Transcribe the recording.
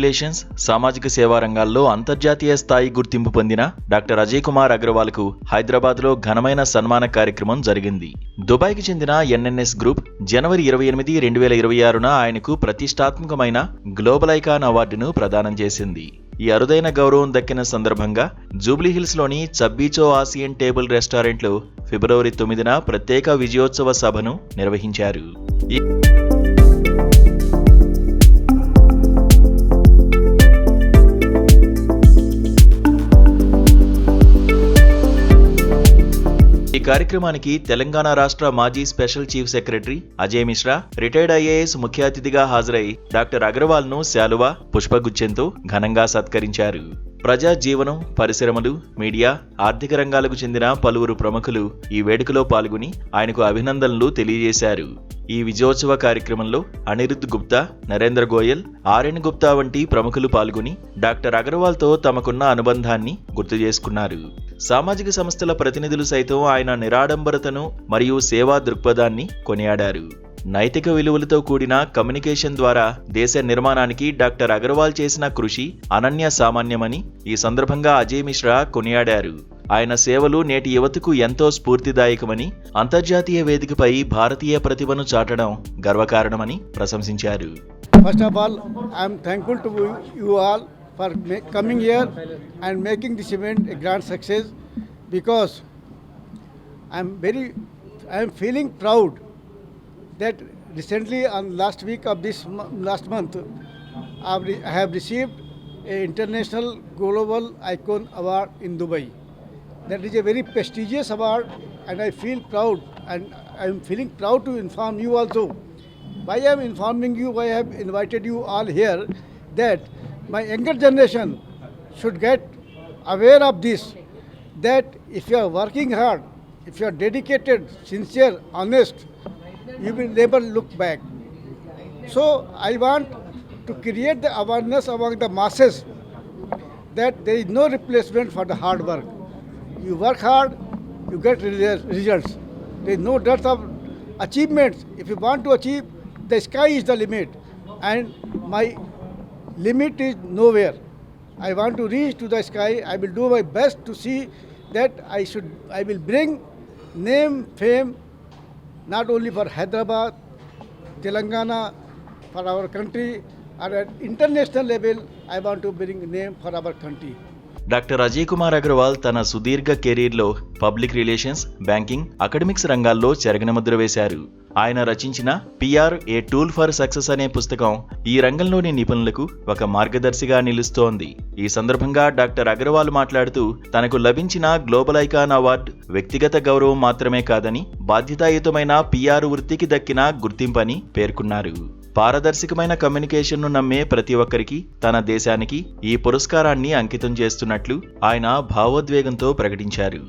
Relations, సామాజిక సేవా రంగాల్లో అంతర్జాతీయ స్థాయి గుర్తింపు పొందిన డాక్టర్ అజయ్ కుమార్ అగర్వాల్కు హైదరాబాద్లో ఘనమైన సన్మాన కార్యక్రమం జరిగింది. దుబాయ్కి చెందిన ఎన్ఎన్ఎస్ గ్రూప్ జనవరి 28, 2026న ఆయనకు ప్రతిష్టాత్మకమైన గ్లోబల్ ఐకాన్ అవార్డును ప్రదానం చేసింది. ఈ అరుదైన గౌరవం దక్కిన సందర్భంగా జూబ్లీహిల్స్లోని చబ్బీచో ఆసియన్ టేబుల్ రెస్టారెంట్లో ఫిబ్రవరి 9న ప్రత్యేక విజయోత్సవ సభను నిర్వహించారు. ఈ కార్యక్రమానికి తెలంగాణ రాష్ట్ర మాజీ special chief secretary Ajay Mishra, retired IAS ముఖ్య అతిథిగా హాజరై డాక్టర్ అగర్వాల్ ను శాలువా, పుష్పగుచ్ఛంతో ఘనంగా సత్కరించారు. ప్రజా జీవనం, పరిశ్రమలు, మీడియా, ఆర్థిక రంగాలకు చెందిన పలువురు ప్రముఖులు ఈ వేడుకలో పాల్గొని ఆయనకు అభినందనలు తెలియజేశారు. ఈ విజయోత్సవ కార్యక్రమంలో అనిరుద్ధ్ గుప్తా, నరేంద్ర గోయల్, ఆర్ఎన్ గుప్తా వంటి ప్రముఖులు పాల్గొని డాక్టర్ అగర్వాల్తో తమకున్న అనుబంధాన్ని గుర్తు చేసుకున్నారు. సామాజిక సంస్థల ప్రతినిధులు సైతం ఆయన నిరాడంబరతను మరియు సేవా దృక్పథాన్ని కొనియాడారు. నైతిక విలువలతో కూడిన కమ్యూనికేషన్ ద్వారా దేశ నిర్మాణానికి డాక్టర్ అగర్వాల్ చేసిన కృషి అనన్య సామాన్యమని ఈ సందర్భంగా అజయ్ మిశ్రా కొనియాడారు. ఆయన సేవలు నేటి యువతకు ఎంతో స్ఫూర్తిదాయకమని, అంతర్జాతీయ వేదికపై భారతీయ ప్రతిభను చాటడం గర్వకారణమని ప్రశంసించారు. First of all, I am thankful to you all for coming here and making this event a grand success, because I am feeling proud that recently on last week of this last month I have received a international global icon award in Dubai. That is a very prestigious award and I feel proud, and I am feeling proud to inform you also. Why I am informing you, why I have invited you all here, that my younger generation should get aware of this, that if you are working hard, if you are dedicated, sincere, honest, you will never look back. So I want to create the awareness among the masses that there is no replacement for the hard work. You work hard, you get results. There is no dearth of achievements. If you want to achieve, the sky is the limit, and my limit is nowhere. I want to reach to the sky. I will do my best to see that I will bring name, fame, not only for Hyderabad, Telangana, for our country, or at international level, I want to bring name for our country. Doctor Ajay Kumar Agarwal తన సుదీర్ఘ కెరీర్లో public relations, banking, academics రంగాల్లో చెరగని ముద్ర వేశారు. ఆయన రచించిన PR A tool for success అనే పుస్తకం ఈ రంగంలోని నిపుణులకు ఒక మార్గదర్శిగా నిలుస్తోంది. ఈ సందర్భంగా డాక్టర్ అగర్వాల్ మాట్లాడుతూ తనకు లభించిన గ్లోబల్ ఐకాన్ అవార్డు వ్యక్తిగత గౌరవం మాత్రమే కాదని, బాధ్యతాయుతమైన PR వృత్తికి దక్కిన గుర్తింపని పేర్కొన్నారు. పారదర్శకమైన కమ్యూనికేషన్ను నమ్మే ప్రతి ఒక్కరికి తన దేశానికి ఈ పురస్కారాన్ని అంకితం చేస్తున్నట్లు ఆయన భావోద్వేగంతో ప్రకటించారు.